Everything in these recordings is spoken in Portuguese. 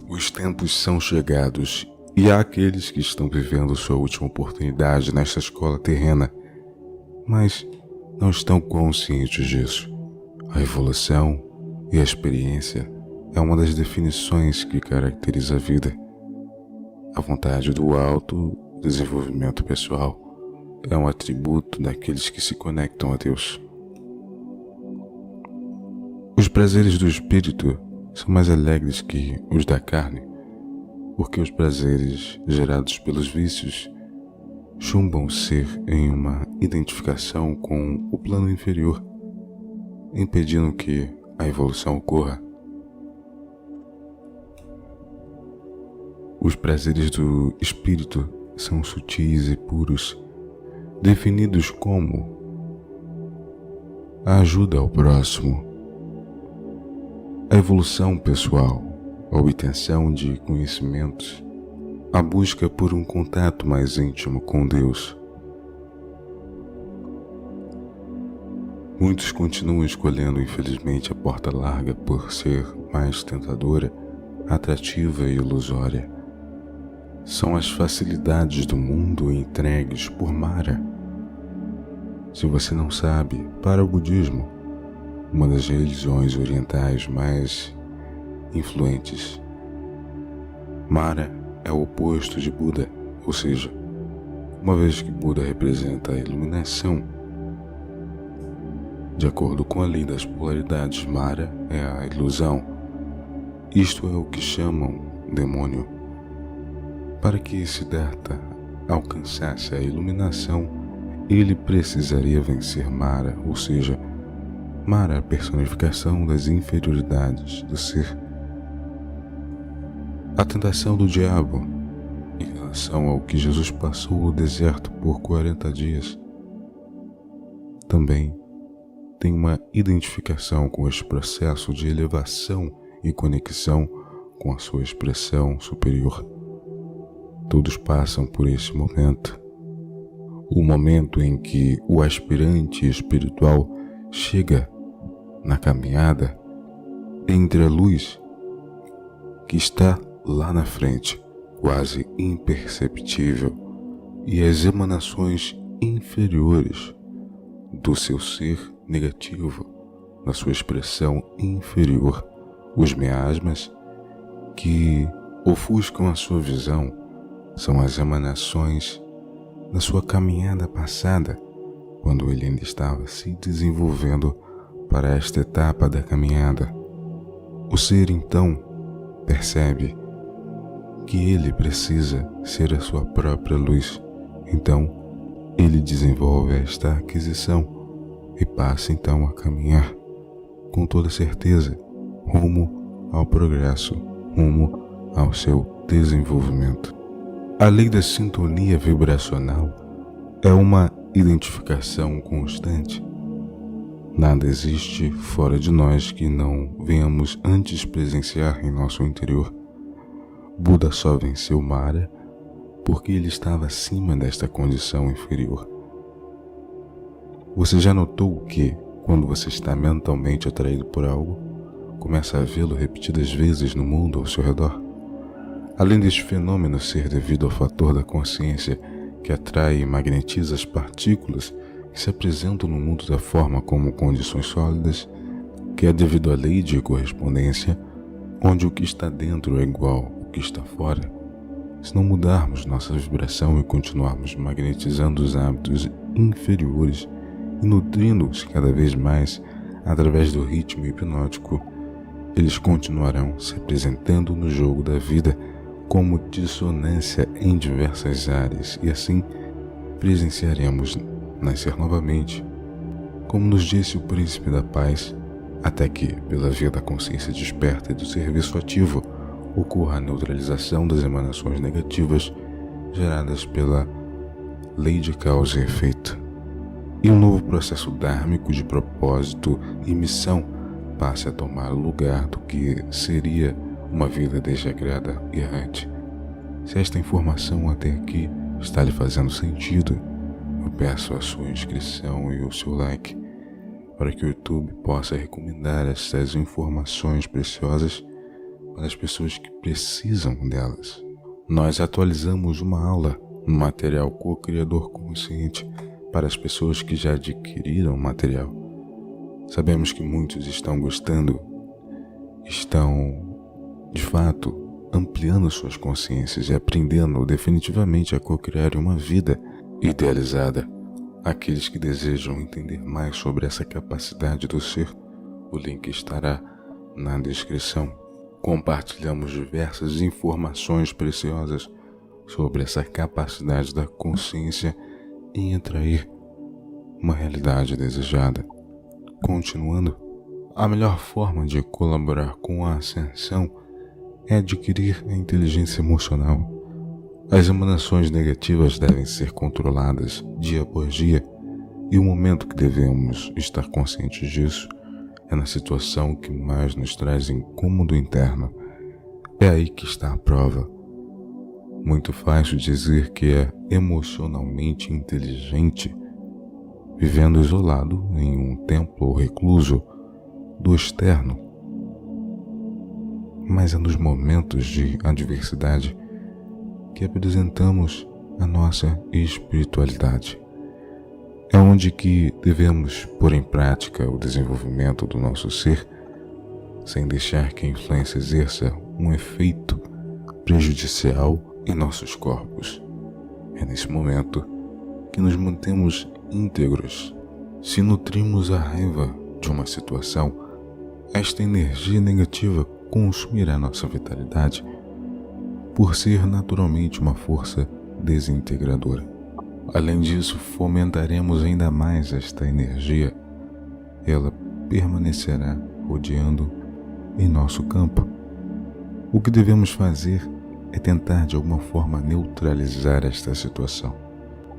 Os tempos são chegados e há aqueles que estão vivendo sua última oportunidade nesta escola terrena, mas não estão conscientes disso. A evolução e a experiência é uma das definições que caracteriza a vida. A vontade do autodesenvolvimento pessoal é um atributo daqueles que se conectam a Deus. Os prazeres do espírito são mais alegres que os da carne, porque os prazeres gerados pelos vícios chumbam o ser em uma identificação com o plano inferior, impedindo que a evolução ocorra. Os prazeres do espírito são sutis e puros, definidos como a ajuda ao próximo, a evolução pessoal, a obtenção de conhecimentos, a busca por um contato mais íntimo com Deus. Muitos continuam escolhendo, infelizmente, a porta larga por ser mais tentadora, atrativa e ilusória. São as facilidades do mundo entregues por Mara. Se você não sabe, para o budismo, uma das religiões orientais mais influentes, Mara é o oposto de Buda, ou seja, uma vez que Buda representa a iluminação, de acordo com a lei das polaridades, Mara é a ilusão. Isto é o que chamam demônio. Para que Siddhartha alcançasse a iluminação, ele precisaria vencer Mara, ou seja, Mara é a personificação das inferioridades do ser. A tentação do diabo em relação ao que Jesus passou no deserto por 40 dias também tem uma identificação com este processo de elevação e conexão com a sua expressão superior. Todos passam por esse momento, o momento em que o aspirante espiritual chega na caminhada entre a luz que está lá na frente, quase imperceptível, e as emanações inferiores do seu ser negativo, na sua expressão inferior, os miasmas que ofuscam a sua visão são as emanações da sua caminhada passada, quando ele ainda estava se desenvolvendo para esta etapa da caminhada. O ser então percebe que ele precisa ser a sua própria luz, então ele desenvolve esta aquisição e passa então a caminhar com toda certeza rumo ao progresso, rumo ao seu desenvolvimento. A lei da sintonia vibracional é uma identificação constante. Nada existe fora de nós que não venhamos antes presenciar em nosso interior. Buda só venceu Mara porque ele estava acima desta condição inferior. Você já notou que, quando você está mentalmente atraído por algo, começa a vê-lo repetidas vezes no mundo ao seu redor? Além deste fenômeno ser devido ao fator da consciência que atrai e magnetiza as partículas que se apresentam no mundo da forma como condições sólidas, que é devido à lei de correspondência, onde o que está dentro é igual ao que está fora. Se não mudarmos nossa vibração e continuarmos magnetizando os hábitos inferiores e nutrindo-os cada vez mais através do ritmo hipnótico, eles continuarão se apresentando no jogo da vida como dissonância em diversas áreas, e assim presenciaremos nascer novamente, como nos disse o Príncipe da Paz, até que, pela via da consciência desperta e do serviço ativo, ocorra a neutralização das emanações negativas geradas pela lei de causa e efeito, e um novo processo dármico de propósito e missão passe a tomar o lugar do que seria uma vida desregrada e errante. Se esta informação até aqui está lhe fazendo sentido, eu peço a sua inscrição e o seu like para que o YouTube possa recomendar essas informações preciosas para as pessoas que precisam delas. Nós atualizamos uma aula no material co-criador consciente para as pessoas que já adquiriram o material. Sabemos que muitos estão gostando, estão, de fato, ampliando suas consciências e aprendendo definitivamente a co-criar uma vida idealizada. Aqueles que desejam entender mais sobre essa capacidade do ser, o link estará na descrição. Compartilhamos diversas informações preciosas sobre essa capacidade da consciência em atrair uma realidade desejada. Continuando, a melhor forma de colaborar com a ascensão é adquirir a inteligência emocional. As emanações negativas devem ser controladas dia após dia, e o momento que devemos estar conscientes disso é na situação que mais nos traz incômodo interno. É aí que está a prova. Muito fácil dizer que é emocionalmente inteligente, vivendo isolado em um templo ou recluso do externo. Mas é nos momentos de adversidade que apresentamos a nossa espiritualidade. É onde que devemos pôr em prática o desenvolvimento do nosso ser, sem deixar que a influência exerça um efeito prejudicial em nossos corpos. É nesse momento que nos mantemos íntegros. Se nutrimos a raiva de uma situação, esta energia negativa consumirá nossa vitalidade, por ser naturalmente uma força desintegradora. Além disso, fomentaremos ainda mais esta energia. Ela permanecerá rodeando em nosso campo. O que devemos fazer é tentar de alguma forma neutralizar esta situação.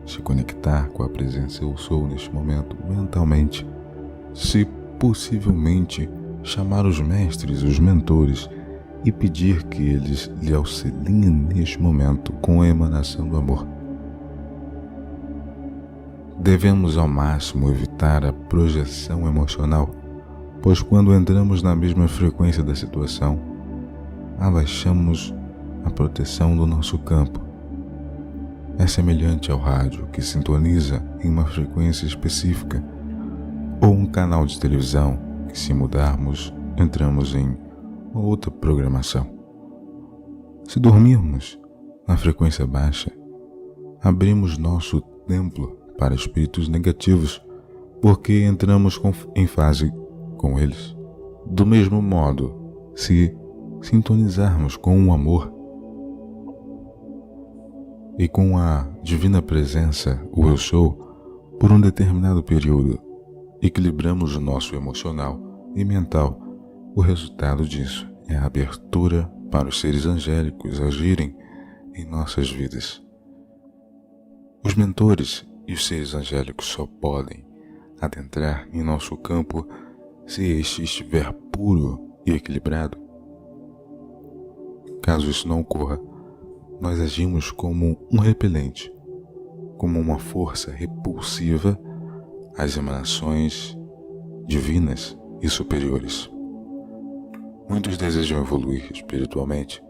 Se conectar com a presença eu sou neste momento mentalmente. Se possivelmente chamar os mestres, os mentores, e pedir que eles lhe auxiliem neste momento com a emanação do amor. Devemos ao máximo evitar a projeção emocional, pois quando entramos na mesma frequência da situação, abaixamos a proteção do nosso campo. É semelhante ao rádio que sintoniza em uma frequência específica, ou um canal de televisão que, se mudarmos, entramos em uma outra programação. Se dormirmos na frequência baixa, abrimos nosso templo para espíritos negativos, porque entramos em fase com eles. Do mesmo modo, se sintonizarmos com o amor e com a divina presença, o eu sou, por um determinado período, equilibramos o nosso emocional e mental. O resultado disso é a abertura para os seres angélicos agirem em nossas vidas. Os mentores e os seres angélicos só podem adentrar em nosso campo se este estiver puro e equilibrado. Caso isso não ocorra, nós agimos como um repelente, como uma força repulsiva às emanações divinas e superiores. Muitos desejam evoluir espiritualmente.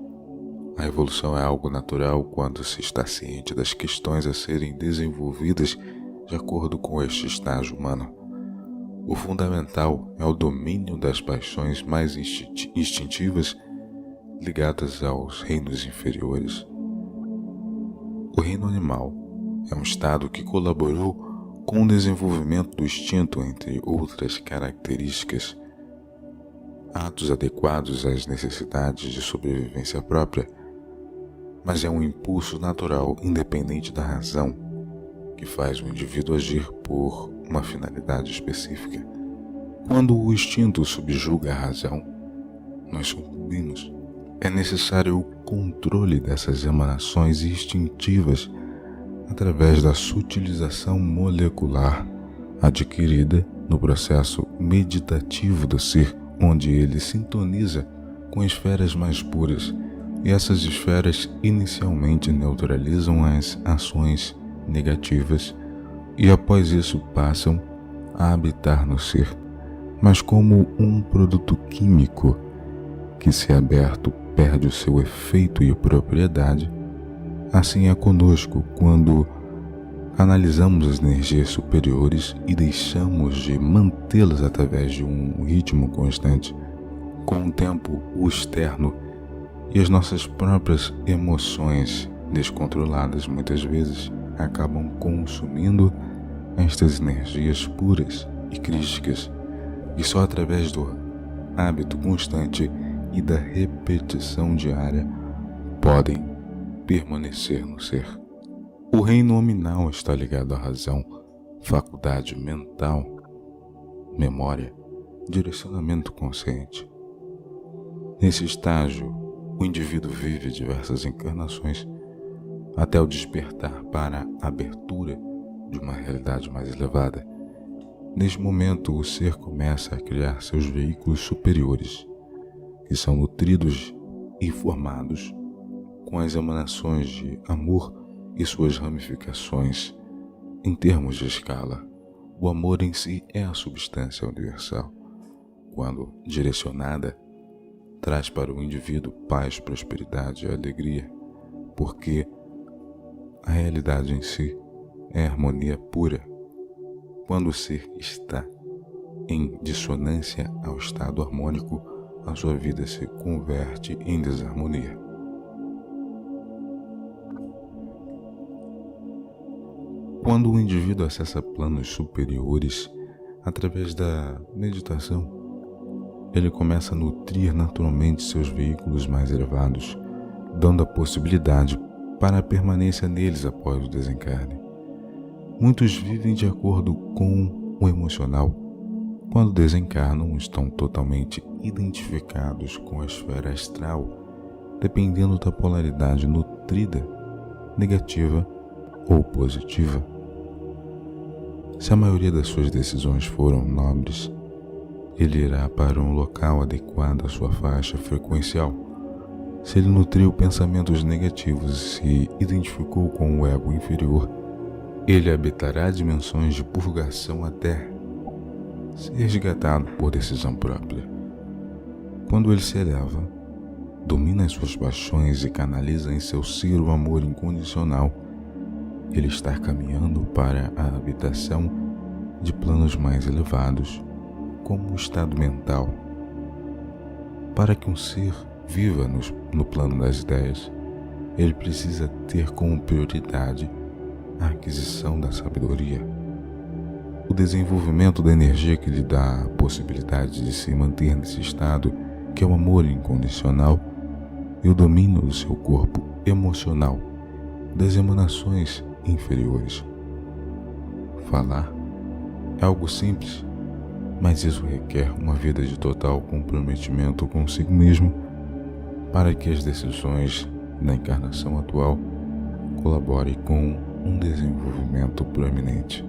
A evolução é algo natural quando se está ciente das questões a serem desenvolvidas de acordo com este estágio humano. O fundamental é o domínio das paixões mais instintivas ligadas aos reinos inferiores. O reino animal é um estado que colaborou com o desenvolvimento do instinto, entre outras características. Atos adequados às necessidades de sobrevivência própria, mas é um impulso natural independente da razão que faz o indivíduo agir por uma finalidade específica. Quando o instinto subjuga a razão, nós sucumbimos. É necessário o controle dessas emanações instintivas através da sutilização molecular adquirida no processo meditativo do ser, onde ele sintoniza com esferas mais puras, e essas esferas inicialmente neutralizam as ações negativas e após isso passam a habitar no ser, mas como um produto químico que, se aberto, perde o seu efeito e propriedade, assim é conosco quando analisamos as energias superiores e deixamos de mantê-las através de um ritmo constante. Com o tempo, o externo e as nossas próprias emoções descontroladas muitas vezes acabam consumindo estas energias puras e crísticas, e só através do hábito constante e da repetição diária podem permanecer no ser. O reino nominal está ligado à razão, faculdade mental, memória, direcionamento consciente. Nesse estágio, o indivíduo vive diversas encarnações até o despertar para a abertura de uma realidade mais elevada. Neste momento, o ser começa a criar seus veículos superiores, que são nutridos e formados com as emanações de amor e suas ramificações em termos de escala. O amor em si é a substância universal. Quando direcionada, traz para o indivíduo paz, prosperidade e alegria, porque a realidade em si é harmonia pura. Quando o ser está em dissonância ao estado harmônico, a sua vida se converte em desarmonia. Quando o indivíduo acessa planos superiores através da meditação, ele começa a nutrir naturalmente seus veículos mais elevados, dando a possibilidade para a permanência neles após o desencarne. Muitos vivem de acordo com o emocional. Quando desencarnam, estão totalmente identificados com a esfera astral, dependendo da polaridade nutrida, negativa ou positiva. Se a maioria das suas decisões foram nobres, ele irá para um local adequado à sua faixa frequencial. Se ele nutriu pensamentos negativos e se identificou com o ego inferior, ele habitará dimensões de purgação até ser resgatado por decisão própria. Quando ele se eleva, domina as suas paixões e canaliza em seu ser o amor incondicional, ele está caminhando para a habitação de planos mais elevados, como o estado mental. Para que um ser viva no plano das ideias, ele precisa ter como prioridade a aquisição da sabedoria, o desenvolvimento da energia que lhe dá a possibilidade de se manter nesse estado, que é o amor incondicional, e o domínio do seu corpo emocional, das emanações inferiores. Falar é algo simples, mas isso requer uma vida de total comprometimento consigo mesmo para que as decisões da encarnação atual colaborem com um desenvolvimento proeminente.